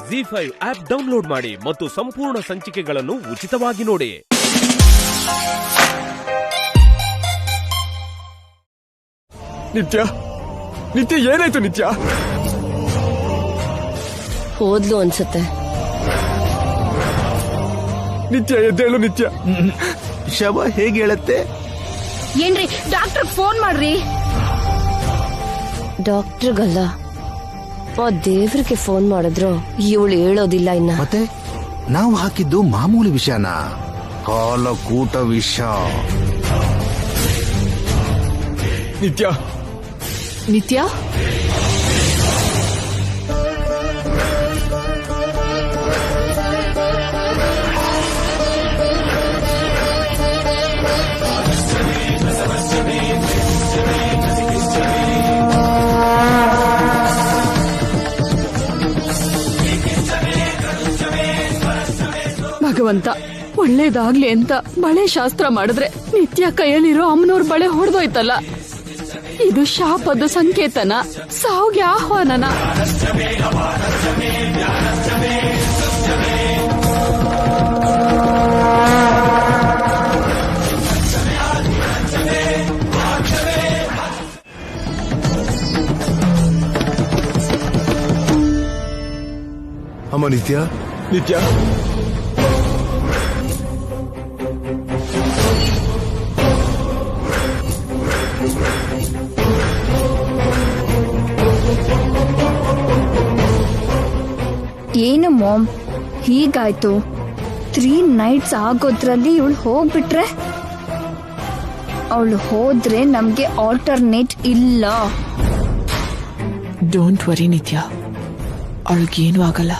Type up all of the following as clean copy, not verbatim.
ZEE5 app download ಮಾಡಿ ಮತ್ತು ಸಂಪೂರ್ಣ ಸಂಚಿಕೆಗಳನ್ನು ಉಚಿತವಾಗಿ ನೋಡಿ. ನಿತ್ಯ ಏನಾಯ್ತು? ನಿತ್ಯ ಹೋದ್ಲು ಅನ್ಸುತ್ತೆ. ನಿತ್ಯ ಎದ್ದೇಳು. ನಿತ್ಯ ಶವ ಹೇಗೆ ಹೇಳತ್ತೆ? ಏನ್ರಿ ಡಾಕ್ಟರ್ ಫೋನ್ ಮಾಡ್ರಿ. ಡಾಕ್ಟರ್ಗಲ್ಲ, ಆ ದೇವ್ರಿಗೆ ಫೋನ್ ಮಾಡಿದ್ರು ಇವಳು ಹೇಳೋದಿಲ್ಲ ಇನ್ನ. ಮತ್ತೆ ನಾವು ಹಾಕಿದ್ದು ಮಾಮೂಲಿ ವಿಷನ, ಕಾಲಕೂಟ ವಿಷ. ನಿತ್ಯ ಭಗವಂತ ಒಳ್ಳೇದಾಗ್ಲಿ ಅಂತ ಬಳೆ ಶಾಸ್ತ್ರ ಮಾಡಿದ್ರೆ ನಿತ್ಯ ಕೈಯಲ್ಲಿರೋ ಅಮ್ಮನವ್ರ ಬಳೆ ಹೊಡೆದೋಯ್ತಲ್ಲ. ಇದು ಶಾಪದ ಸಂಕೇತನ, ಸಾವ್ಗೆ ಆಹ್ವಾನನ. ಅಮ್ಮ ನಿತ್ಯ ಏನು ಮಾಮ್ ಹೀಗಾಯ್ತು? 3 nights ಆಗೋದ್ರಲ್ಲಿ ಇವಳು ಹೋಗ್ಬಿಟ್ರೆ? ಅವಳು ಹೋದ್ರೆ ನಮ್ಗೆ ಆಲ್ಟರ್ನೇಟ್ ಇಲ್ಲ. ಡೋಂಟ್ ವರಿ ನಿತ್ಯ, ಅವಳಿಗೇನು ಆಗಲ್ಲ.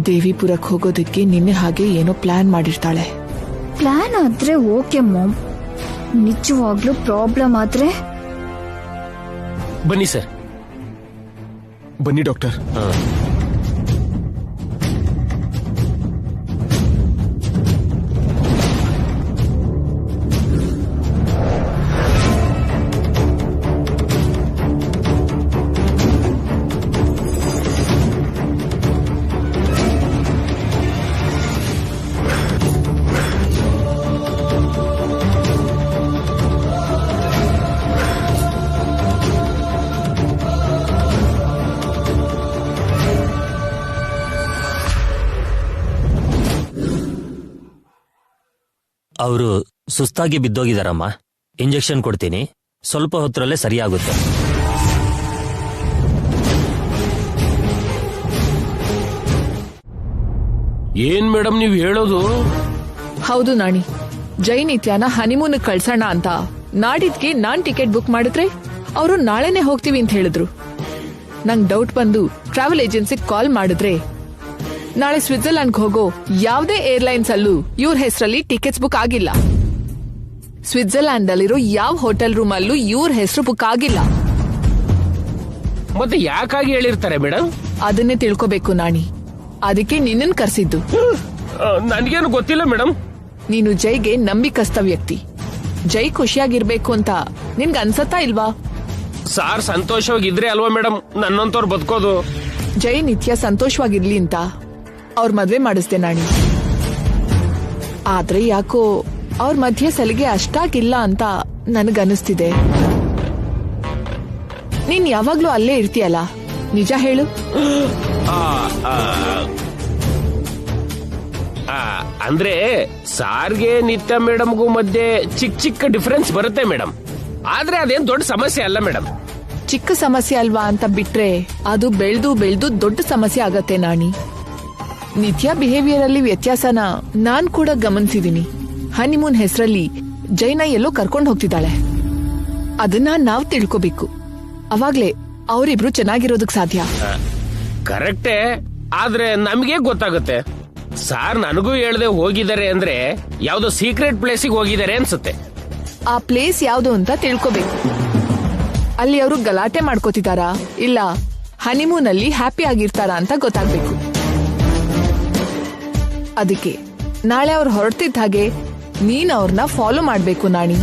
ದೇವಿಪುರಕ್ಕೆ ಹೋಗೋದಕ್ಕೆ ನಿನ್ನೆ ಹಾಗೆ ಏನೋ ಪ್ಲಾನ್ ಮಾಡಿರ್ತಾಳೆ. ಪ್ಲಾನ್ ಆದ್ರೆ ಓಕೆ ಮಾಮ್, ನಿಜವಾಗ್ಲೂ ಪ್ರಾಬ್ಲಮ್ ಆದ್ರೆ? ಬನ್ನಿ ಸರ್. ಬನ್ನಿ ಡಾಕ್ಟರ್. ಅವರು ಸುಸ್ತಾಗಿ ಬಿದ್ದೋಗಿದಾರಮ್ಮ. ಇಂಜೆಕ್ಷನ್ ಕೊಡ್ತೀನಿ, ಸ್ವಲ್ಪ ಹೊತ್ತರಲ್ಲೇ ಸರಿಯಾಗುತ್ತೆ. ಏನ್ ಮೇಡಮ್ ನೀವು ಹೇಳೋದು? ಹೌದು ನಾಣಿ, ಜೈನಿತ್ಯಾನ ಹನಿಮೂನ್ ಕಳ್ಸೋಣ ಅಂತ ನಾಡಿದ್ಗೆ ನಾನ್ ಟಿಕೆಟ್ ಬುಕ್ ಮಾಡಿದ್ರೆ ಅವರು ನಾಳೆನೆ ಹೋಗ್ತೀವಿ ಅಂತ ಹೇಳಿದ್ರು. ನಂಗ್ ಡೌಟ್ ಬಂದು ಟ್ರಾವೆಲ್ ಏಜೆನ್ಸಿಗೆ ಕಾಲ್ ಮಾಡಿದ್ರೆ ನಾಳೆ ಸ್ವಿಟ್ಜರ್ಲ್ಯಾಂಡ್ ಹೋಗೋ ಯಾವುದೇ ಏರ್ಲೈನ್ಸ್ ಅಲ್ಲೂ ಇವ್ರ ಹೆಸರಲ್ಲಿ ಟಿಕೆಟ್ಸ್ ಬುಕ್ ಆಗಿಲ್ಲ. ಸ್ವಿಟ್ಜರ್ಲ್ಯಾಂಡ್ ಅಲ್ಲಿರೋ ಯಾವ ಹೋಟೆಲ್ ರೂಮ್ ಅಲ್ಲೂ ಇವ್ರ ಹೆಸರು ಬುಕ್ ಆಗಿಲ್ಲ. ಮತ್ತೆ ಯಾಕಾಗಿ ಹೇಳಿರ್ತಾರೆ ಮೇಡಮ್? ಅದನ್ನೇ ತಿಳ್ಕೋಬೇಕು ನಾಣಿ, ಅದಕ್ಕೆ ನಿನ್ನನ್ ಕರ್ಸಿದ್ದು. ನನ್ಗೇನು ಗೊತ್ತಿಲ್ಲ ಮೇಡಮ್. ನೀನು ಜೈಗೆ ನಂಬಿಕಸ್ತ ವ್ಯಕ್ತಿ. ಜೈ ಖುಷಿಯಾಗಿರ್ಬೇಕು ಅಂತ ನಿನ್ಗ ಅನ್ಸತ್ತಾ ಇಲ್ವಾ? ಸಾರ್ ಸಂತೋಷವಾಗಿದ್ರೆ ಅಲ್ವಾ ಮೇಡಮ್ ನನ್ನಂತವ್ರು ಬದುಕೋದು. ಜೈ ನಿತ್ಯ ಸಂತೋಷವಾಗಿರ್ಲಿ ಅಂತ ಅವ್ರ ಮದ್ವೆ ಮಾಡಿಸ್ದೆ ನಾಣಿ. ಆದ್ರೆ ಯಾಕೋ ಅವ್ರ ಮಧ್ಯೆ ಸಲಿಗೆ ಅಷ್ಟಾಗಿಲ್ಲ ಅಂತ ನನಗನ್ನಿಸ್ತಿದೆ. ನೀನ್ ಯಾವಾಗ್ಲೂ ಅಲ್ಲೇ ಇರ್ತೀಯಲ್ಲ, ನಿಜ ಹೇಳು. ಅಂದ್ರೆ ಸಾರ್ಗೆ ನಿತ್ಯ ಮೇಡಮ್ಗೂ ಮಧ್ಯೆ ಚಿಕ್ಕ ಡಿಫರೆನ್ಸ್ ಬರುತ್ತೆ ಮೇಡಮ್. ಆದ್ರೆ ಅದೇನ್ ದೊಡ್ಡ ಸಮಸ್ಯೆ ಅಲ್ಲ ಮೇಡಮ್. ಚಿಕ್ಕ ಸಮಸ್ಯೆ ಅಲ್ವಾ ಅಂತ ಬಿಟ್ರೆ ಅದು ಬೆಳ್ದು ದೊಡ್ಡ ಸಮಸ್ಯೆ ಆಗತ್ತೆ ನಾಣಿ. ನಿತ್ಯ ಬಿಹೇವಿಯರ್ ಅಲ್ಲಿ ವ್ಯತ್ಯಾಸನ ನಾನ್ ಕೂಡ ಗಮನಿಸಿದೀನಿ. ಹನಿಮೂನ್ ಹೆಸರಲ್ಲಿ ಜೈನ ಎಲ್ಲೋ ಕರ್ಕೊಂಡು ಹೋಗ್ತಿದ್ದಾಳೆ. ಅದನ್ನ ನಾವ್ ತಿಳ್ಕೋಬೇಕು, ಅವಾಗ್ಲೇ ಅವರಿಬ್ರು ಚೆನ್ನಾಗಿರೋದಕ್ ಸಾಧ್ಯ. ಕರೆಕ್ಟೇ, ಆದ್ರೆ ನಮ್ಗೆ ಗೊತ್ತಾಗುತ್ತೆ. ಸಾರ್ ನನಗೂ ಹೇಳ್ದೆ ಹೋಗಿದ್ದಾರೆ ಅಂದ್ರೆ ಯಾವ್ದೋ ಸೀಕ್ರೆಟ್ ಪ್ಲೇಸಿಗೆ ಹೋಗಿದ್ದಾರೆ ಅನ್ಸುತ್ತೆ. ಆ ಪ್ಲೇಸ್ ಯಾವ್ದು ಅಂತ ತಿಳ್ಕೋಬೇಕು. ಅಲ್ಲಿ ಅವರು ಗಲಾಟೆ ಮಾಡ್ಕೋತಿದಾರಾ ಇಲ್ಲ ಹನಿಮೂನ್ ಅಲ್ಲಿ ಹ್ಯಾಪಿ ಆಗಿರ್ತಾರಾ ಅಂತ ಗೊತ್ತಾಗ್ಬೇಕು. ಅದಕ್ಕೆ ನಾಳೆ ಅವ್ರು ಹೊರಡ್ತಿದ್ದ ಹಾಗೆ ನೀನ್ ಅವ್ರನ್ನ ಫಾಲೋ ಮಾಡ್ಬೇಕು ನಾಣಿ.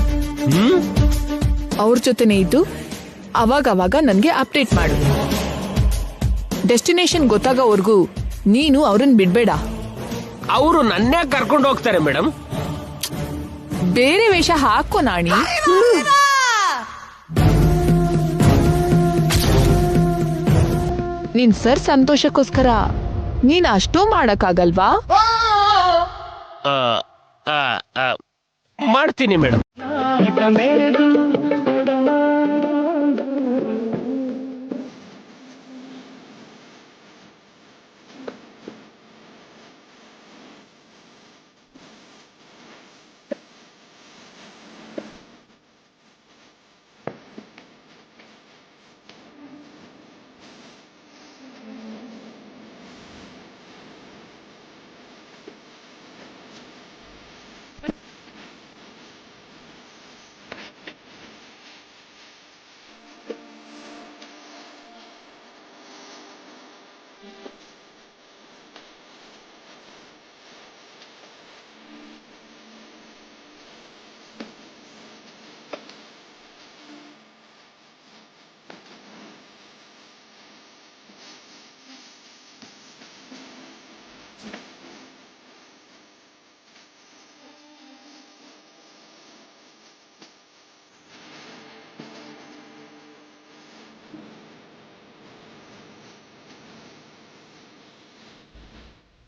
ಅವ್ರ ಜೊತೆನೆ ಇದ್ದು ಅವಾಗ ನನ್ಗೆ ಅಪ್ಡೇಟ್ ಮಾಡು. ಡೆಸ್ಟಿನೇಷನ್ ಗೊತ್ತಾಗೋವರೆಗೂ ನೀನು ಅವ್ರನ್ನ ಬಿಡ್ಬೇಡ. ಅವರು ನನ್ನೇ ಕರ್ಕೊಂಡು ಹೋಗ್ತಾರೆ ಮೇಡಮ್. ಬೇರೆ ವೇಷ ಹಾಕೋ ನಾಣಿ. ನಿನ್ ಸರ್ ಸಂತೋಷಕ್ಕೋಸ್ಕರ ನೀನ್ ಅಷ್ಟೂ ಮಾಡಕ್ಕಾಗಲ್ವಾ? ಮಾಡ್ತೀನಿ ಮೇಡಮ್.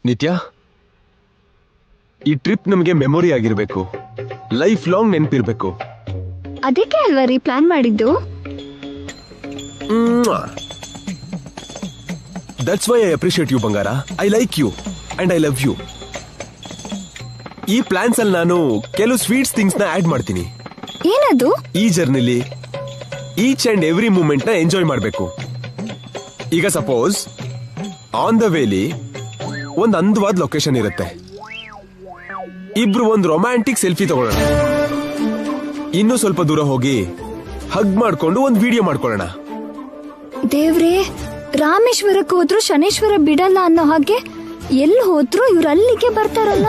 ನಿತ್ಯ, ಈ ಟ್ರಿಪ್ ನಮಗೆ ಮೆಮೊರಿ ಆಗಿರ್ಬೇಕು, ಲೈಫ್ ಲಾಂಗ್ ನೆನಪಿರ್ಬೇಕು. ಅದಕ್ಕೆ ಅಲ್ವಾ ರೀ ಪ್ಲಾನ್ ಮಾಡಿದ್ದು. That's why I appreciate you ಬಂಗಾರ. I like you and I love you. ಈ ಪ್ಲಾನ್ಸ್ ಅಲ್ಲಿ ನಾನು ಕೆಲವು ಸ್ವೀಟ್ಸ್ ಥಿಂಗ್ಸ್ ನ ಆಡ್ ಮಾಡ್ತೀನಿ. ಏನದು? ಈ ಜರ್ನಿಲಿ ಈಚ್ ಅಂಡ್ ಎವ್ರಿ ಮೂಮೆಂಟ್ ನ ಎಂಜಾಯ್ ಮಾಡಬೇಕು. ಈಗ ಸಪೋಸ್ ಆನ್ ದ ವೇಲಿ ಒಂದು ಅಂದವಾದ ಲೊಕೇಶನ್ ಇರುತ್ತೆ, ಇಬ್ರು ಒಂದು ರೊಮ್ಯಾಂಟಿಕ್ ಸೆಲ್ಫಿ ತಗೊಳ್ಳೋಣ. ಇನ್ನೂ ಸ್ವಲ್ಪ ದೂರ ಹೋಗಿ ಹಗ್ ಮಾಡ್ಕೊಂಡು ಒಂದು ವಿಡಿಯೋ ಮಾಡ್ಕೊಳ್ಳೋಣ. ದೇವ್ರೇ, ರಾಮೇಶ್ವರಕ್ಕೆ ಹೋದ್ರು ಶನೇಶ್ವರ ಬಿಡಲ್ಲ ಅನ್ನೋ ಹಾಗೆ ಎಲ್ಲಿ ಹೋದ್ರು ಇವ್ರು ಅಲ್ಲಿಗೆ ಬರ್ತಾರಲ್ಲ.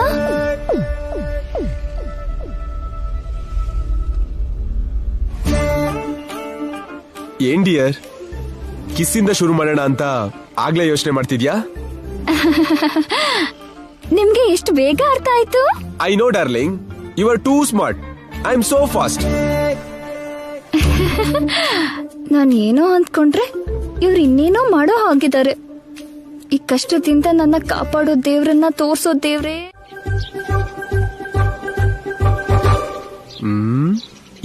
ಏನ್ ಡಿಯರ್, ಕಿಸ್ಸಿಂದ ಶುರು ಮಾಡೋಣ ಅಂತ ಆಗ್ಲೇ ಯೋಚನೆ ಮಾಡ್ತಿದ್ಯಾ? ನಿಮ್ಗೆ ಎಷ್ಟು ಬೇಗ ಅರ್ಥ ಆಯ್ತು? I know darling, you are too smart. I am so fast. ನಾನು ಏನೋ ಅಂದ್ಕೊಂಡ್ರೆ ಇವ್ರು ಇನ್ನೇನೋ ಮಾಡೋ ಹಾಗಿದ್ದಾರೆ. ಈ ಕಷ್ಟದಿಂದ ನನ್ನ ಕಾಪಾಡೋ ದೇವ್ರನ್ನ ತೋರ್ಸೋ ದೇವ್ರೇ.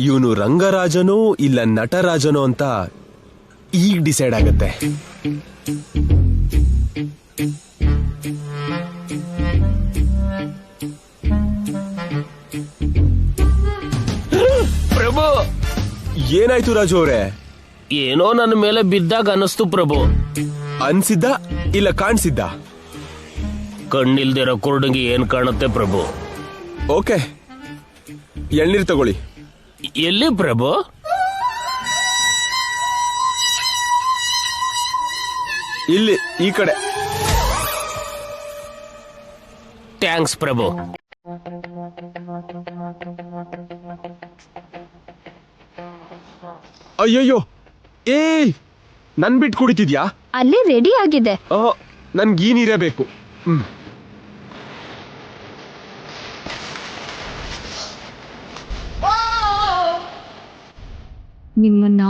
ಇವನು ರಂಗರಾಜನೋ ಇಲ್ಲ ನಟರಾಜನೋ ಅಂತ ಈಗ ಡಿಸೈಡ್ ಆಗತ್ತೆ. ಪ್ರಭು, ಏನಾಯ್ತು ರಾಜು ಅವ್ರೆ? ಏನೋ ನನ್ನ ಮೇಲೆ ಬಿದ್ದಾಗ ಅನಿಸ್ತು ಪ್ರಭು. ಅನ್ಸಿದ್ದ ಇಲ್ಲ ಕಾಣಿಸಿದ್ದ? ಕಣ್ಣಿಲ್ದಿರೋ ಕುರುಡಂಗಿ ಏನ್ ಕಾಣುತ್ತೆ ಪ್ರಭು. ಓಕೆ, ಎಳ್ನೀರ್ ತಗೊಳ್ಳಿ. ಎಲ್ಲಿ ಪ್ರಭು? ಇಲ್ಲಿ ಈ ಕಡೆ. ಥ್ಯಾಂಕ್ಸ್ ಪ್ರಭು. ಅಯ್ಯಯ್ಯೋ, ಏ ನನ್ ಬಿಟ್ಟು ಕುಡಿತಿದ್ಯಾ? ಅಲ್ಲಿ ರೆಡಿ ಆಗಿದೆ. ನನ್ಗೆ ಈ ನೀರೇ ಬೇಕು. ನಿಮ್ಮನ್ನ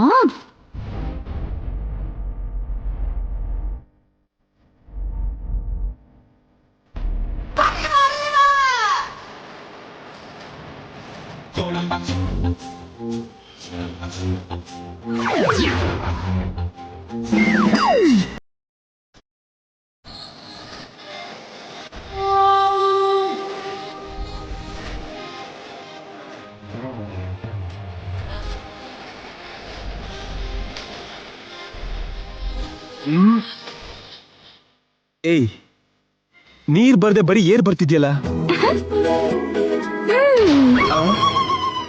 ಏಯ್, ನೀರ್ ಬರ್ದೆ ಬರೀ ಏರ್ ಬರ್ತಿದ್ಯಲ್ಲ.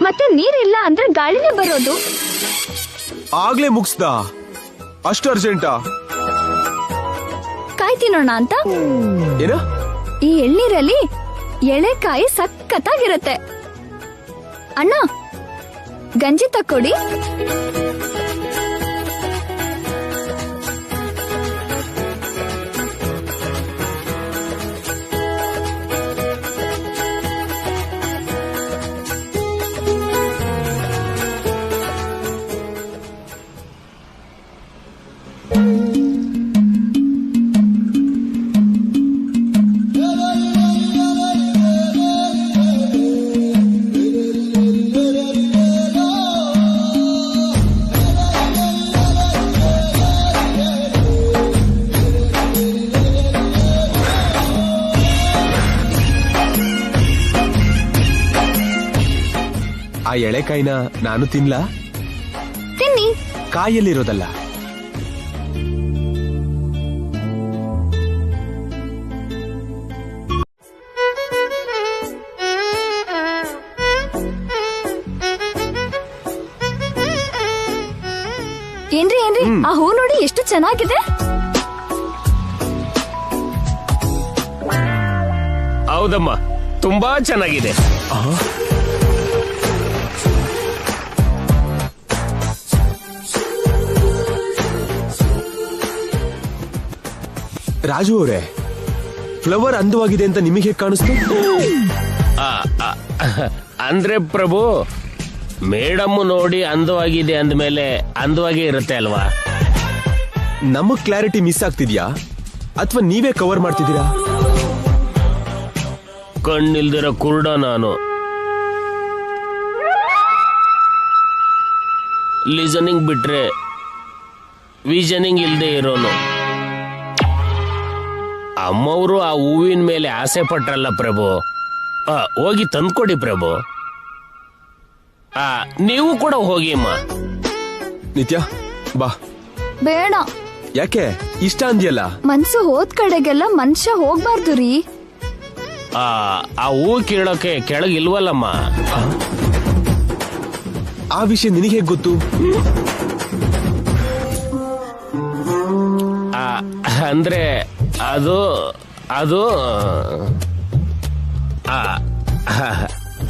ಮತ್ತೆ ನೀರಿಲ್ಲ ಅಂದ್ರೆ ಗಾಳಿನೇ ಬರೋದು. ಆಗ್ಲೇ ಮುಗಿಸ್ದ? ಅಷ್ಟು ಅರ್ಜೆಂಟಾ? ಕಾಯಿ ತಿನ್ನೋಣ ಅಂತ. ಏನ? ಈ ಎಳ್ನೀರಲ್ಲಿ ಎಳೆಕಾಯಿ ಸಖತ್ತಾಗಿರತ್ತೆ. ಅಣ್ಣ, ಗಂಜಿ ತಕ್ಕೊಡಿ. ಎಳೆಕಾಯಿನ ನಾನು ತಿನ್ಲಾ? ತಿನ್ನಿ. ಕಾಯಲ್ಲಿರೋದಲ್ಲ. ಏನ್ರಿ ಆ ಹೂ ನೋಡಿ ಎಷ್ಟು ಚೆನ್ನಾಗಿದೆ. ಹೌದಮ್ಮ, ತುಂಬಾ ಚೆನ್ನಾಗಿದೆ. ರಾಜು ಅವರೇ, ಫ್ಲವರ್ ಅಂದವಾಗಿದೆ ಅಂತ ನಿಮಗೆ ಹೇಗೆ ಕಾಣಿಸ್ತು? ಅಂದ್ರೆ ಪ್ರಭು, ಮೇಡಮ್ ನೋಡಿ ಅಂದವಾಗಿದೆ ಅಂದ್ಮೇಲೆ ಅಂದವಾಗೇ ಇರುತ್ತೆ ಅಲ್ವಾ? ನಮಗ್ ಕ್ಲಾರಿಟಿ ಮಿಸ್ ಆಗ್ತಿದ್ಯಾ ಅಥವಾ ನೀವೇ ಕವರ್ ಮಾಡ್ತಿದ್ದೀರಾ? ಕಣ್ಣಿಲ್ದಿರ ಕುರುಡ ನಾನು. ಲಿಸನಿಂಗ್ ಬಿಟ್ರೆ ವಿಷನಿಂಗ್ ಇಲ್ದೆ ಇರೋನು. ಅಮ್ಮವರು ಆ ಹೂವಿನ ಮೇಲೆ ಆಸೆ ಪಟ್ರಲ್ಲ ಪ್ರಭು, ಹೋಗಿ ತಂದ್ಕೊಡಿ ಪ್ರಭು. ನೀವು ಕೂಡ ಹೋಗಿ ಅಮ್ಮ. ನಿತ್ಯ ಬಾ. ಬೇಡ. ಯಾಕೆ? ಇಷ್ಟ ಅಂದ್ಯಲ್ಲ. ಮನ್ಸು ಹೋದ್ ಕಡೆಗೆಲ್ಲ ಮನುಷ್ಯ ಹೋಗ್ಬಾರ್ದು ರೀ. ಆ ಹೂ ಕೀಳೋಕೆ ಕೆಳಗಿಲ್ವಲ್ಲಮ್ಮ. ಆ ವಿಷಯ ನಿನಗೆ ಹೇಗೆ ಗೊತ್ತು? ಅಂದ್ರೆ ಅದು ಅದು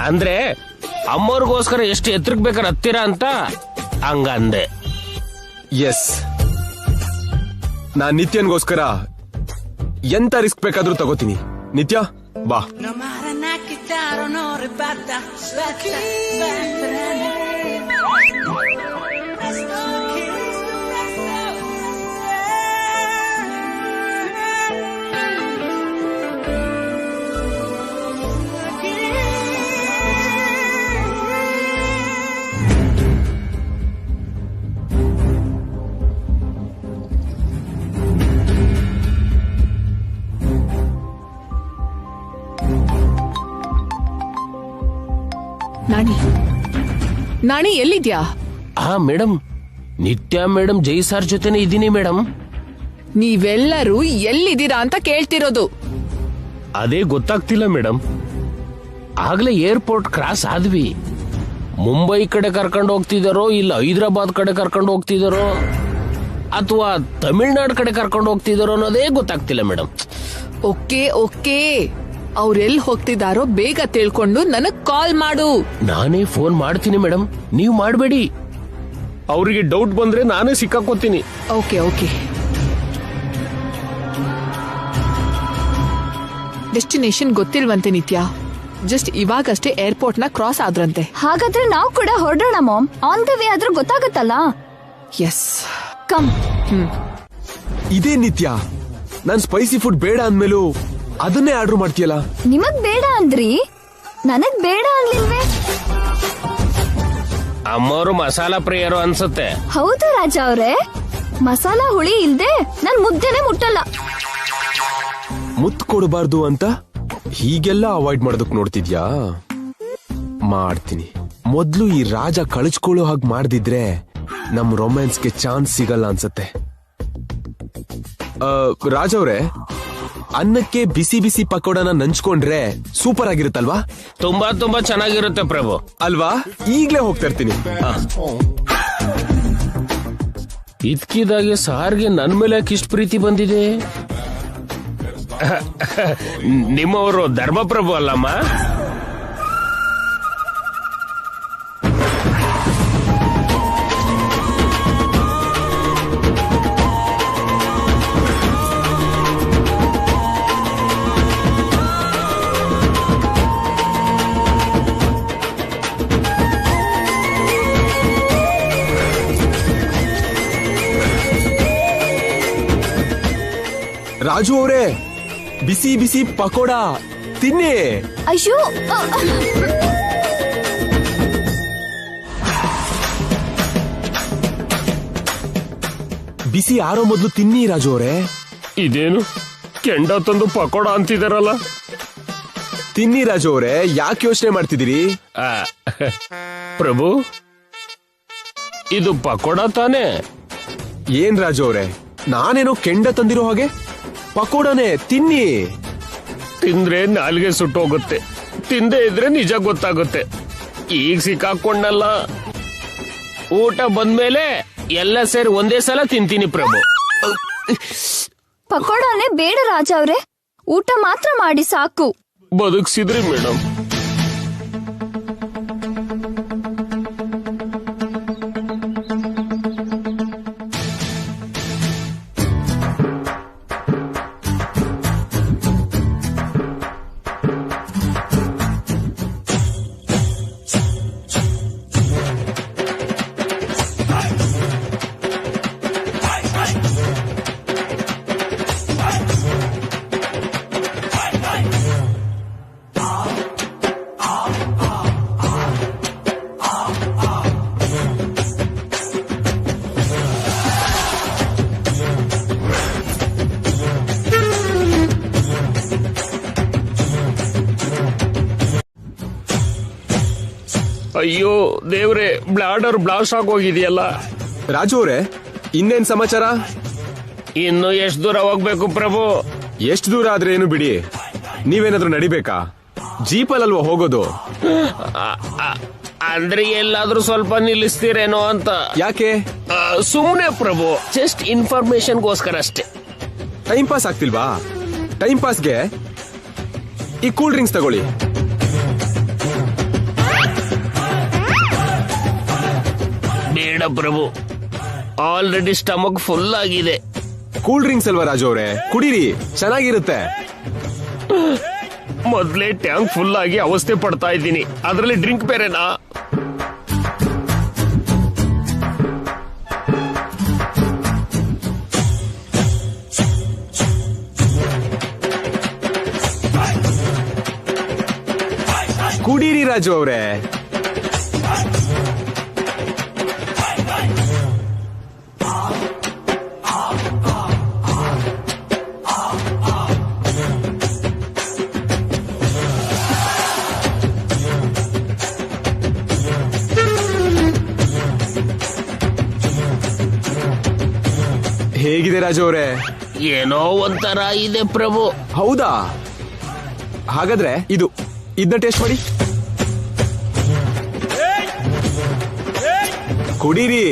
ಅಂದ್ರೆ ಅಮ್ಮವ್ರಿಗೋಸ್ಕರ ಎಷ್ಟು ಎತ್ತರಕ್ಕೆ ಬೇಕಾದ್ರೆ ಹತ್ತಿರ ಅಂತ ಹಂಗಂದೆ. ಎಸ್, ನಾನ್ ನಿತ್ಯನ್ಗೋಸ್ಕರ ಎಂತ ರಿಸ್ಕ್ ಬೇಕಾದ್ರೂ ತಗೋತೀನಿ. ನಿತ್ಯ ಬಾ. ನಾಣಿ ಎಲ್ಲಿದ್ಯಾ? ಮೇಡಮ್, ನಿತ್ಯ ಮೇಡಮ್ ಜೈ ಸಾರ್ ಜೊತೆನೆ ಇದ್ದೀನಿ ಮೇಡಮ್. ನೀವೆಲ್ಲರೂ ಎಲ್ಲಿದ್ದೀರಾ ಅಂತ ಕೇಳ್ತಿರೋದು. ಅದೇ ಗೊತ್ತಾಗ್ತಿಲ್ಲ ಮೇಡಮ್. ಆಗ್ಲೇ ಏರ್ಪೋರ್ಟ್ ಕ್ರಾಸ್ ಆದ್ವಿ. ಮುಂಬೈ ಕಡೆ ಕರ್ಕೊಂಡು ಹೋಗ್ತಿದಾರೋ ಇಲ್ಲ ಹೈದರಾಬಾದ್ ಕಡೆ ಕರ್ಕೊಂಡು ಹೋಗ್ತಿದಾರೋ ಅಥವಾ ತಮಿಳ್ನಾಡು ಕಡೆ ಕರ್ಕೊಂಡು ಹೋಗ್ತಿದಾರೋ ಅನ್ನೋದೇ ಗೊತ್ತಾಗ್ತಿಲ್ಲ ಮೇಡಮ್. ಓಕೆ, ಅವ್ರೆಲ್ಲಿ ಹೋಗ್ತಿದಾರೋ ಬೇಗ ತಿಳ್ಕೊಂಡು ನನಗ್ ಕಾಲ್ ಮಾಡು. ನಾನೇ ಫೋನ್ ಮಾಡ್ತೀನಿ ಮೇಡಮ್, ನೀವು ಮಾಡಬೇಡಿ. ಅವರಿಗೆ ಡೌಟ್ ಬಂದ್ರೆ ನಾನೇ ಸಿಕ್ಕಾಕೋತೀನಿ. ಓಕೆ. ಡೆಸ್ಟಿನೇಷನ್ ಗೊತ್ತಿಲ್ವಂತೆ ನಿತ್ಯ. ಜಸ್ಟ್ ಇವಾಗಷ್ಟೇ ಏರ್ಪೋರ್ಟ್ ನ ಕ್ರಾಸ್ ಆದ್ರಂತೆ. ಹಾಗಾದ್ರೆ ನಾವು ಕೂಡ ಹೊರಡೋಣ ಮಾಮ್. ಆನ್ ದ ವೇ ಆದ್ರೂ ಗೊತ್ತಾಗುತ್ತಲ್ಲ. S, come. ಇದೇ ನಿತ್ಯ, ನಾನ್ ಸ್ಪೈಸಿ ಫುಡ್ ಬೇಡ ಅಂದ್ಮೇಲೂ ಅದನ್ನೇ ಆರ್ಡರ್ ಮಾಡ್ತೀಯಲ್ಲ. ನಿಮಗ್ ಬೇಡ ಅಂದ್ರಿ, ನನಗ್ ಬೇಡ ಅನ್ಲಿಲ್ವೇ? ಅಮ್ಮವರು ಮಸಾಲಾ ಪ್ರಿಯರು ಅನ್ಸುತ್ತೆ. ಹೌದು ರಾಜ ಅವ್ರೆ, ಮಸಾಲಾ ಹುಳಿ ಇಲ್ದೆ ನನ್ ಮುದ್ದೆನೆ ಮುಟ್ಟಲ್ಲ. ಮುತ್ತು ಕೊಡಬಾರ್ದು ಅಂತ ಹೀಗೆಲ್ಲ ಅವಾಯ್ಡ್ ಮಾಡೋದಕ್ ನೋಡ್ತಿದ್ಯಾ? ಮಾಡ್ತೀನಿ. ಮೊದ್ಲು ಈ ರಾಜ ಕಳಿಸ್ಕೊಳ್ಳೋ ಹಾಗೆ ಮಾಡ್ದಿದ್ರೆ ನಮ್ ರೊಮ್ಯಾನ್ಸ್ಗೆ ಚಾನ್ಸ್ ಸಿಗಲ್ಲ ಅನ್ಸತ್ತೆ. ರಾಜ ಅವ್ರೆ, ಅನ್ನಕ್ಕೆ ಬಿಸಿ ಬಿಸಿ ಪಕೋಡನ ನಂಚ್ಕೊಂಡ್ರೆ ಸೂಪರ್ ಆಗಿರುತ್ತಲ್ವಾ? ತುಂಬಾ ಚೆನ್ನಾಗಿರುತ್ತೆ ಪ್ರಭು. ಅಲ್ವಾ? ಈಗ್ಲೇ ಹೋಗ್ತಾ ಇರ್ತೀನಿ. ಇದ್ಕಿದಾಗೆ ಸಾರ್ಗೆ ನನ್ ಮೇಲೆ ಯಾಕೆ ಇಷ್ಟು ಪ್ರೀತಿ ಬಂದಿದೆ? ನಿಮ್ಮವರು ಧರ್ಮಪ್ರಭು ಅಲ್ಲಮ್ಮ? ರಾಜು ಅವರೇ, ಬಿಸಿ ಬಿಸಿ ಪಕೋಡ ತಿನ್ನಿ. ಅಯ್ಯೋ, ಬಿಸಿ ಆರೋ ಮೊದ್ಲು ತಿನ್ನಿ ರಾಜು ಅವರೇ. ಇದೇನು ಕೆಂಡ ತಂದು ಪಕೋಡ ಅಂತಿದಾರಲ್ಲ? ತಿನ್ನಿ ರಾಜು ಅವರೇ, ಯಾಕೆ ಯೋಚನೆ ಮಾಡ್ತಿದ್ದೀರಿ? ಪ್ರಭು ಇದು ಪಕೋಡ ತಾನೇ? ಏನ್ ರಾಜು ಅವ್ರೆ, ನಾನೇನೋ ಕೆಂಡ ತಂದಿರೋ ಹಾಗೆ. ಪಕೋಡನೆ ತಿನ್ನಿ. ತಿಂದ್ರೆ ನಾಲ್ಗೆ ಸುಟ್ಟೋಗುತ್ತೆ, ತಿಂದೇ ಇದ್ರೆ ನಿಜ ಗೊತ್ತಾಗುತ್ತೆ. ಈಗ ಸಿಕ್ಕಾಕೊಂಡಲ್ಲ. ಊಟ ಬಂದ್ಮೇಲೆ ಎಲ್ಲ ಸೇರಿ ಒಂದೇ ಸಲ ತಿಂತೀನಿ ಪ್ರಭು. ಪಕೋಡಾನೆ ಬೇಡ ರಾಜ ಅವ್ರೆ, ಊಟ ಮಾತ್ರ ಮಾಡಿ ಸಾಕು. ಬದುಕ್ಸಿದ್ರಿ ಮೇಡಮ್. ಅಯ್ಯೋ ದೇವ್ರೆ, ಬ್ಲಾಡರ್ ಬ್ಲಾಸ್ಟ್ ಆಗೋಗಿದೆಯಲ್ಲ. ರಾಜು ಅವ್ರೆ, ಇನ್ನೇನ್ ಸಮಾಚಾರ? ಇನ್ನು ಎಷ್ಟು ದೂರ ಹೋಗ್ಬೇಕು ಪ್ರಭು? ಎಷ್ಟು ದೂರ ಆದ್ರೆ ಏನು ಬಿಡಿ, ನೀವೇನಾದ್ರೂ ನಡಿಬೇಕಾ? ಜೀಪಲ್ಲಲ್ವಾ ಹೋಗೋದು? ಅಂದ್ರೆ ಎಲ್ಲಾದ್ರೂ ಸ್ವಲ್ಪ ನಿಲ್ಲಿಸ್ತೀರೇನೋ ಅಂತ. ಯಾಕೆ? ಸುಮ್ನೆ ಪ್ರಭು, ಜಸ್ಟ್ ಇನ್ಫಾರ್ಮೇಶನ್ಗೋಸ್ಕರ ಅಷ್ಟೇ. ಟೈಮ್ ಪಾಸ್ ಆಗ್ತಿಲ್ವಾ? ಟೈಮ್ ಪಾಸ್ಗೆ ಈ ಕೂಲ್ ಡ್ರಿಂಕ್ಸ್ ತಗೊಳ್ಳಿ. ಬೇಡ ಪ್ರಭು, ಆಲ್ರೆಡಿ ಸ್ಟಮಕ್ ಫುಲ್ ಆಗಿದೆ. ಕೂಲ್ ಡ್ರಿಂಕ್ಸ್ ಅಲ್ವಾ ರಾಜು ಅವ್ರೆ, ಕುಡೀರಿ, ಚೆನ್ನಾಗಿರುತ್ತೆ. ಮೊದ್ಲೇ ಟ್ಯಾಂಕ್ ಫುಲ್ ಆಗಿ ಅವಸ್ಥೆ ಪಡ್ತಾ ಇದ್ದೀನಿ, ಅದ್ರಲ್ಲಿ ಡ್ರಿಂಕ್ ಬೇರೆನಾ? ಕುಡೀರಿ ರಾಜು ಅವ್ರೆ. ಹೇಗಿದೆ ರಾಜು ಅವ್ರೆ? ಏನೋ ಒಂಥರ ಇದೆ ಪ್ರಭು. ಹೌದಾ? ಹಾಗಾದ್ರೆ ಇದನ್ನ ಟೇಸ್ಟ್ ಮಾಡಿ, ಕುಡೀರಿ.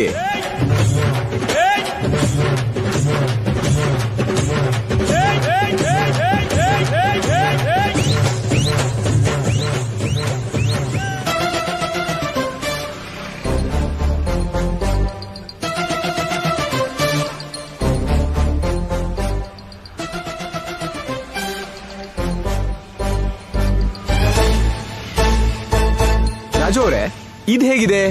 ರಾಜು ಅವ್ರೆ, ಇದು ಹೇಗಿದೆ?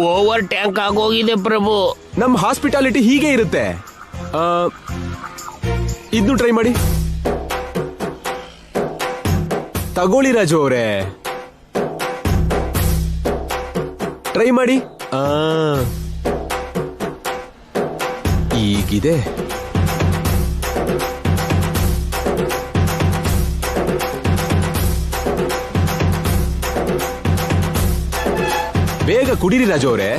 ಓವರ್ ಟ್ಯಾಂಕ್ ಆಗೋಗಿದೆ ಪ್ರಭು. ನಮ್ಮ ಹಾಸ್ಪಿಟಾಲಿಟಿ ಹೀಗೆ ಇರುತ್ತೆ. ಇದನ್ನು ಟ್ರೈ ಮಾಡಿ. ತಗೊಳ್ಳಿ ರಾಜು ಅವರೇ, ಟ್ರೈ ಮಾಡಿ. ಈಗಿದೆ. ಬೇಗ ಕುಡೀರಿ ರಾಜು ಅವರೇ.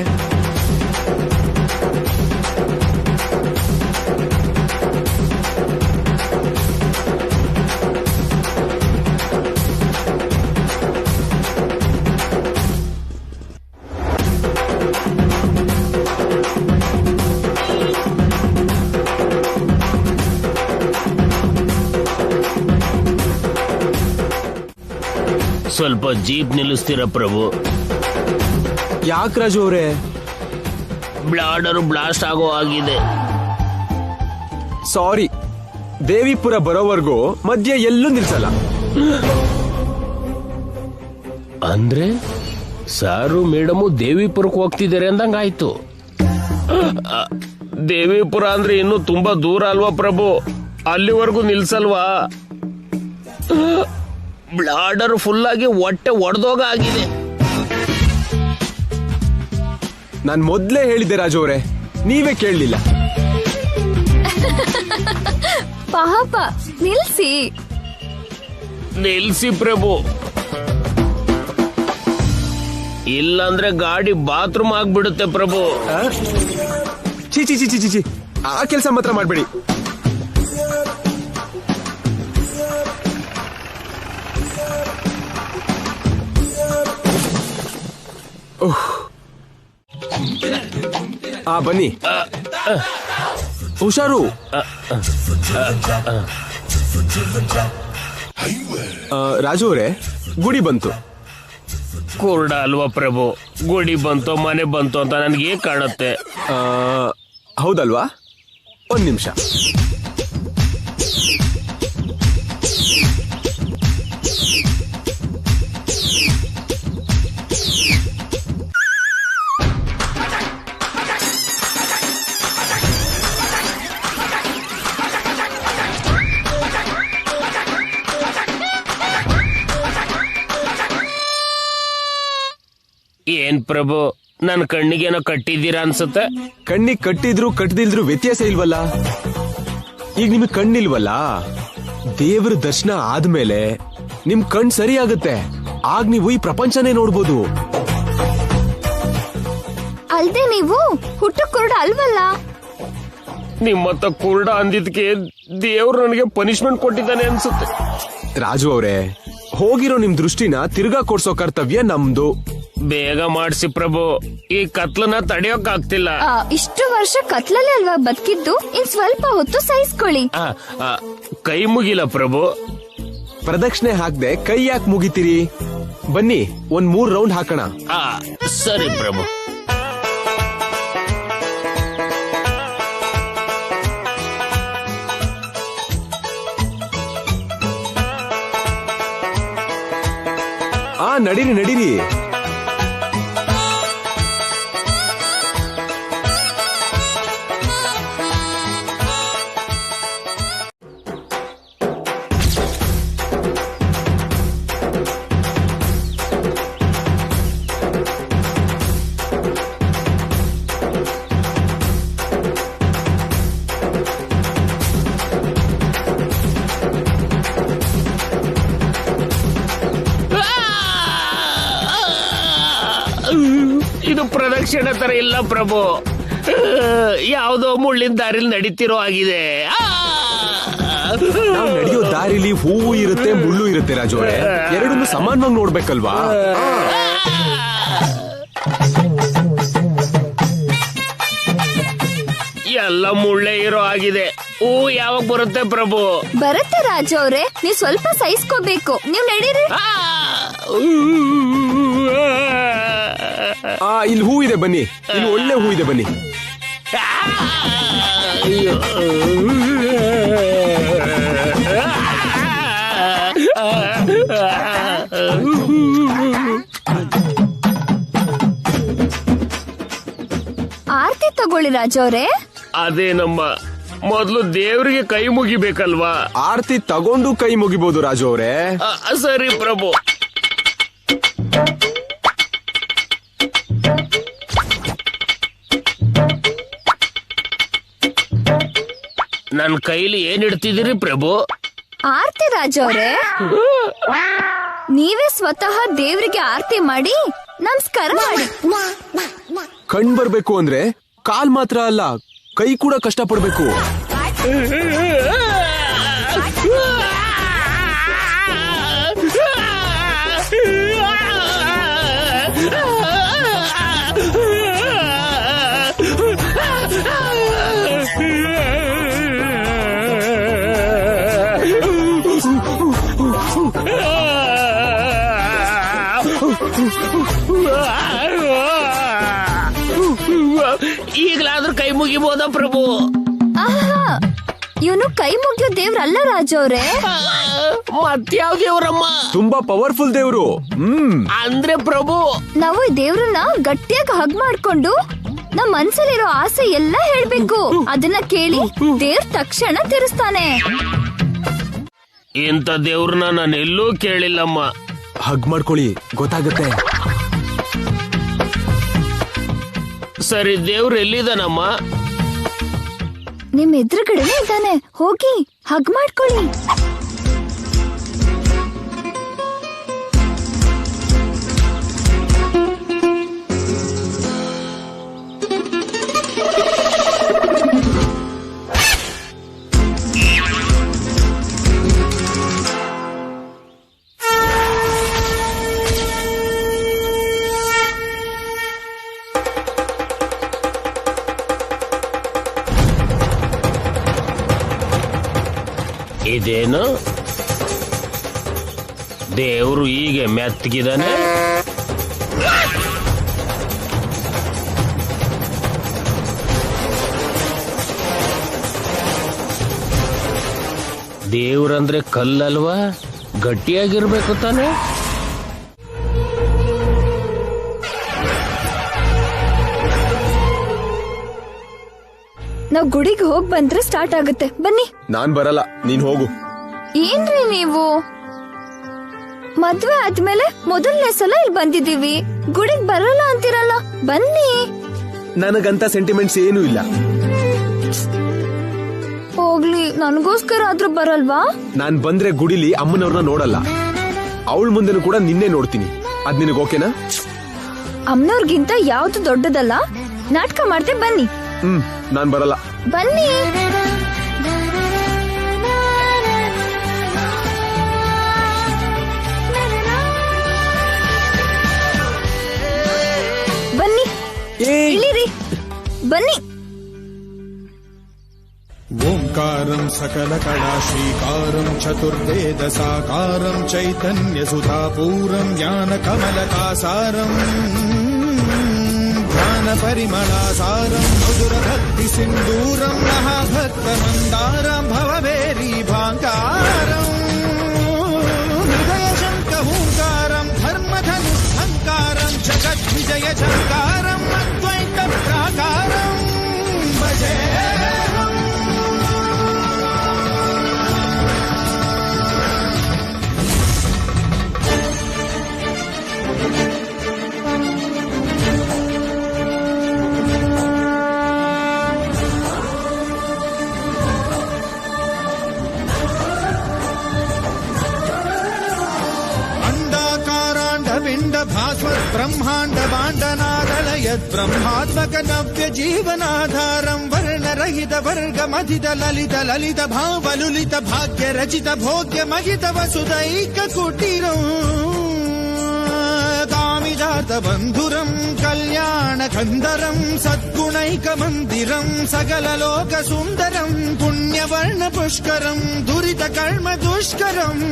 ಸ್ವಲ್ಪ ಜೀಪ್ ನಿಲ್ಲಿಸ್ತೀರಾ ಪ್ರಭು? ಯಾಕೆ ರಾಜು ಅವರೇ? ಬ್ಲಾಡರ್ ಬ್ಲಾಸ್ಟ್ ಆಗೋ ಆಗಿದೆ. ಸಾರಿ, ದೇವಿಪುರ ಬರೋವರೆಗೂ ಮಧ್ಯ ಎಲ್ಲೂ ನಿಲ್ಸಲ್ಲ. ಅಂದ್ರೆ ಸಾರು ಮೇಡಮು ದೇವಿಪುರಕ್ಕೆ ಹೋಗ್ತಿದ್ದಾರೆ ಅಂದಂಗಾಯ್ತು. ದೇವಿಪುರ ಅಂದ್ರೆ ಇನ್ನು ತುಂಬಾ ದೂರ ಅಲ್ವಾ ಪ್ರಭು? ಅಲ್ಲಿವರೆಗೂ ನಿಲ್ಸಲ್ವಾ? ಬ್ಲಾಡರ್ ಫುಲ್ ಆಗಿ ಹೊಟ್ಟೆ ಒಡೆದೋಗ ಆಗಿದೆ. ನಾನ್ ಮೊದ್ಲೇ ಹೇಳಿದ್ದೆ ರಾಜು ಅವರೇ, ನೀವೇ ಕೇಳಲಿಲ್ಲ. ಪಾಪ, ನಿಲ್ಸಿ ನಿಲ್ಸಿ ಪ್ರಭು. ಇಲ್ಲಾಂದ್ರೆ ಗಾಡಿ ಬಾತ್ರೂಮ್ ಆಗ್ಬಿಡುತ್ತೆ ಪ್ರಭು. ಚಿ ಚಿ ಚಿ ಚಿ ಚಿ ಚಿ ಆ ಕೆಲಸ ಮಾತ್ರ ಮಾಡ್ಬೇಡಿ. ಬನ್ನಿ, ಹುಷಾರು. ರಾಜು ಅವರೇ, ಗುಡಿ ಬಂತು. ಕುರುಡ ಅಲ್ವಾ ಪ್ರಭು? ಗುಡಿ ಬಂತು ಮನೆ ಬಂತು ಅಂತ ನನ್ಗೆ ಕಾಣುತ್ತೆ. ಹೌದಲ್ವಾ? ಒಂದ್ ನಿಮಿಷ. ಏನ್ ಪ್ರಭು, ನನ್ ಕಣ್ಣಿಗೇನೋ ಕಟ್ಟಿದ್ದೀರಾ ಅನ್ಸುತ್ತೆ. ಕಣ್ಣಿಗೆ ಕಟ್ಟಿದ್ರು ಕಟ್ಟದಿಲ್ದ್ರು ವ್ಯತ್ಯಾಸ ಇಲ್ವಲ್ಲ. ಈಗ ನಿಮಗ್ ಕಣ್ಣಿಲ್ವಲ್ಲ, ದೇವ್ರ ದರ್ಶನ ಆದ್ಮೇಲೆ ನಿಮ್ ಕಣ್ ಸರಿ ಆಗುತ್ತೆ. ಆಗ ನೀವು ಈ ಪ್ರಪಂಚನೇ ನೋಡ್ಬೋದು. ಅಲ್ದೆ ನೀವು ಹುಟ್ಟು ಕುರುಡ ಅಲ್ವಲ್ಲ. ನಿಮ್ಮತ್ತ ಕುರುಡ ಅಂದಿದ್ಕೆ ದೇವ್ರು ನನಗೆ ಪನಿಷ್ಮೆಂಟ್ ಕೊಟ್ಟಿದ್ದಾನೆ ಅನ್ಸುತ್ತೆ. ರಾಜು ಅವರೇ, ಹೋಗಿರೋ ನಿಮ್ ದೃಷ್ಟಿನ ತಿರ್ಗಾ ಕೊಡ್ಸೋ ಕರ್ತವ್ಯ ನಮ್ದು. ಬೇಗ ಮಾಡಿಸಿ ಪ್ರಭು, ಈ ಕತ್ಲನ್ನ ತಡೆಯೋಕ್ ಆಗ್ತಿಲ್ಲ. ಇಷ್ಟು ವರ್ಷ ಕತ್ಲಲ್ಲೇ ಅಲ್ವಾ ಬದುಕಿದ್ದು, ಇನ್ ಸ್ವಲ್ಪ ಹೊತ್ತು ಸಹಿಸ್ಕೊಳ್ಳಿ. ಕೈ ಮುಗಿಲ ಪ್ರಭು. ಪ್ರದಕ್ಷಿಣೆ ಹಾಕ್ದೆ ಕೈ ಯಾಕೆ ಮುಗಿತೀರಿ? ಬನ್ನಿ, ಒಂದ್ 3 ರೌಂಡ್ ಹಾಕೋಣ. ಸರಿ ಪ್ರಭು. ನಡೀರಿ ನಡೀರಿ. ಇದು ಪ್ರದಕ್ಷಿಣೆ ತರ ಇಲ್ಲ ಪ್ರಭು, ಯಾವುದೋ ಮುಳ್ಳಿನ ದಾರಿಲಿ ನಡೀತಿರೋ ಆಗಿದೆ. ನಾವು ನಡೆಯೋ ದಾರಿಲಿ ಹೂವು ಇರುತ್ತೆ, ಮುಳ್ಳು ಇರುತ್ತೆ ರಾಜು ಅವರೇ. ಎರಡನ್ನೂ ಸಮಾನವಾಗಿ ನೋಡ್ಬೇಕಲ್ವಾ? ಎಲ್ಲ ಮುಳ್ಳೆ ಇರೋ ಆಗಿದೆ. ಹೂ ಯಾವಾಗ ಬರುತ್ತೆ ಪ್ರಭು? ಬರುತ್ತೆ ರಾಜು ಅವ್ರೆ, ನೀವ್ ಸ್ವಲ್ಪ ಸಹಿಸ್ಕೋಬೇಕು. ನೀವ್ ನಡೀರಿ. ಇಲ್ಲಿ ಹೂ ಇದೆ ಬನ್ನಿ, ಇಲ್ಲಿ ಒಳ್ಳೆ ಹೂ ಇದೆ ಬನ್ನಿ. ಆರ್ತಿ ತಗೊಳ್ಳಿ ರಾಜು ಅವ್ರೆ. ಅದೇನಮ್ಮ, ಮೊದ್ಲು ದೇವರಿಗೆ ಕೈ ಮುಗಿಬೇಕಲ್ವಾ? ಆರ್ತಿ ತಗೊಂಡು ಕೈ ಮುಗಿಬಹುದು ರಾಜು ಅವರೇ. ಸರಿ ಪ್ರಭು. ನನ್ ಕೈಲಿ ಏನ್ ಇಡ್ತಿದ್ದೀರಿ ಪ್ರಭು? ಆರ್ತಿ ರಾಜು ಅವ್ರೆ, ನೀವೇ ಸ್ವತಃ ದೇವ್ರಿಗೆ ಆರ್ತಿ ಮಾಡಿ ನಮಸ್ಕಾರ ಮಾಡಿ. ಕಣ್ ಬರ್ಬೇಕು ಅಂದ್ರೆ ಕಾಲ್ ಮಾತ್ರ ಅಲ್ಲ, ಕೈ ಕೂಡ ಕಷ್ಟ ಪಡ್ಬೇಕು. ಈಗಲಾದ್ರೂ ಕೈ ಮುಗಿಬೋದ ಪ್ರಭು? ಇವನು ಕೈ ಮುಗಿಯೋ ದೇವ್ರಲ್ಲ ರಾಜು ಅವ್ರೆ. ಮತ್ಯಾವ ದೇವ್ರಮ್ಮ? ತುಂಬಾ ಪವರ್ಫುಲ್ ದೇವ್ರು. ಅಂದ್ರೆ ಪ್ರಭು, ನಾವು ಈ ದೇವ್ರನ್ನ ಗಟ್ಟಿಯಾಗಿ ಹಗ್ ಮಾಡ್ಕೊಂಡು ನಮ್ ಮನ್ಸಲ್ಲಿರೋ ಆಸೆ ಎಲ್ಲ ಹೇಳ್ಬೇಕು. ಅದನ್ನ ಕೇಳಿ ದೇವ್ರ ತಕ್ಷಣ ತೀರಿಸ್ತಾನೆ. ಇಂಥ ದೇವ್ರನ್ನ ನಾನು ಎಲ್ಲೂ ಕೇಳಿಲ್ಲಮ್ಮ. ಹಗ್ ಮಾಡ್ಕೊಳ್ಳಿ, ಗೊತ್ತಾಗುತ್ತೆ. ಸರಿ, ದೇವ್ರು ಎಲ್ಲಿದಾನಮ್ಮ? ನಿಮ್ ಎದುರುಗಡೆನೆ ಇದ್ದಾನೆ, ಹೋಗಿ ಹಗ್ ಮಾಡ್ಕೊಳ್ಳಿ. ಇದೇನು ದೇವ್ರು ಹೀಗೆ ಮೆತ್ತಗಿದಾನೆ? ದೇವ್ರಂದ್ರೆ ಕಲ್ಲಲ್ವಾ, ಗಟ್ಟಿಯಾಗಿರ್ಬೇಕು ತಾನೆ. ನಾವ್ ಗುಡಿಗೆ ಹೋಗ್ ಬಂದ್ರೆ ಸ್ಟಾರ್ಟ್ ಆಗುತ್ತೆ. ಬನ್ನಿ. ನಾನ್ ಬರಲ್ಲ, ನೀನ್ ಹೋಗು. ಏನ್ರಿ ನೀವು, ಮದ್ವೆ ಆದ್ಮೇಲೆ ಮೊದಲನೇ ಸಲ ಇಲ್ಲಿ ಬಂದಿದೀವಿ, ಗುಡಿಗೆ ಬರಲ್ಲ ಅಂತಿರಲ್ಲ. ಬನ್ನಿ. ನನಗಂತ ಸೆಂಟಿಮೆಂಟ್ಸ್ ಏನೂ ಇಲ್ಲ. ಹೋಗ್ಲಿ, ನನಗೋಸ್ಕರ ಆದ್ರೂ ಬರಲ್ವಾ? ನಾನ್ ಬಂದ್ರೆ ಗುಡಿಲಿ ಅಮ್ಮನವ್ರನ್ನ ನೋಡಲ್ಲ, ಅವಳ ಮುಂದೆನೂ ಕೂಡ ನಿನ್ನೆ ನೋಡ್ತೀನಿ. ಅದ್ ನಿನಗ್ ಓಕೆನಾ? ಅಮ್ಮನವ್ರಿಗಿಂತ ಯಾವ್ದು ದೊಡ್ಡದಲ್ಲ, ನಾಟಕ ಮಾಡ್ತೆ. ಬನ್ನಿ. ನಾನ್ ಬರಲ್ಲ. ಬನ್ನಿ. ಬನ್ನಿ, ಇಳಿರಿ. ಬನ್ನಿ. ಓಂಕಾರಂ ಸಕಲ ಕಲಾ ಶ್ರೀಕಾರಂ ಚತುರ್ವೇದ ಸಾಕಾರಂ ಚೈತನ್ಯ ಸುಧಾಪೂರಂ ಜ್ಞಾನ ಕಮಲಕಾಸಾರಂ ಜ್ಞಾನ ಪರಿಮಳಾಸಾರಂ ಮಧುರ ಭಕ್ತಿ ಸಿಂಧೂರಂ ಮಹಾಭಕ್ತ ಮಂದಾರಂ ಭವಭೇರಿ ಭಾಂಕಾರಂ ಹೃದಯ ಶಂಕ ಹೂಂಕಾರಂ ಧರ್ಮಧನು ಹಂಕಾರಂ ಜಗದ್ವಿಜಯ ಝಂಕಾರಂ ಅದ್ವೈತ ಪ್ರಾಕಾರಂ ಭಜೆ. भास्वत् ब्रह्मांड बांडनादलयत् ब्रह्मात्मक नव्य जीवनाधारं वर्णरहित वर्गमधित ललित ललित भावलुलित भाग्य रचित भोग्य महित वसुदैक कुटीरं कामिजात बन्धुरं कल्याण गन्धरं सद्गुणैक मन्दिरं सकल लोक सुन्दरं पुण्यवर्ण पुष्करं दुरित कर्म दुष्करम्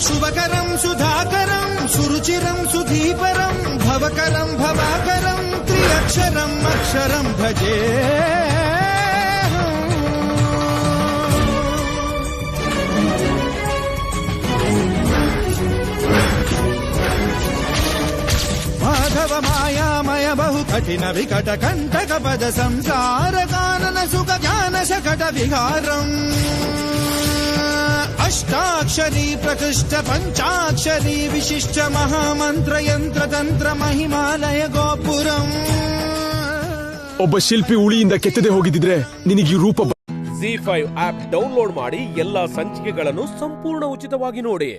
शुभकरं सुधाकरं सुरुचिरं सुधीपरं भवकरं भवाकरं त्रिअक्षरं अक्षरं भजे. माधव मायामय बहु कठिन विकट कंटक पद संसार कानन सुख ज्ञान शकट विहारम् अष्टाक्षरी प्रकृष्ट पंचाक्षरी विशिष्ट महामंत्र यंत्र तंत्र महिमालय ಗೋಪುರಂ. ಒಬ್ಬ ಶಿಲ್ಪಿ ಉಳಿಯಿಂದ ಕೆತ್ತದೆ ಹೋಗಿದ್ರೆ ನಿನಗೆ ರೂಪ. ZEE5 ಆಪ್ ಡೌನ್ಲೋಡ್ ಮಾಡಿ ಎಲ್ಲಾ ಸಂಚಿಕೆಗಳನ್ನು ಸಂಪೂರ್ಣ ಉಚಿತವಾಗಿ ನೋಡಿ.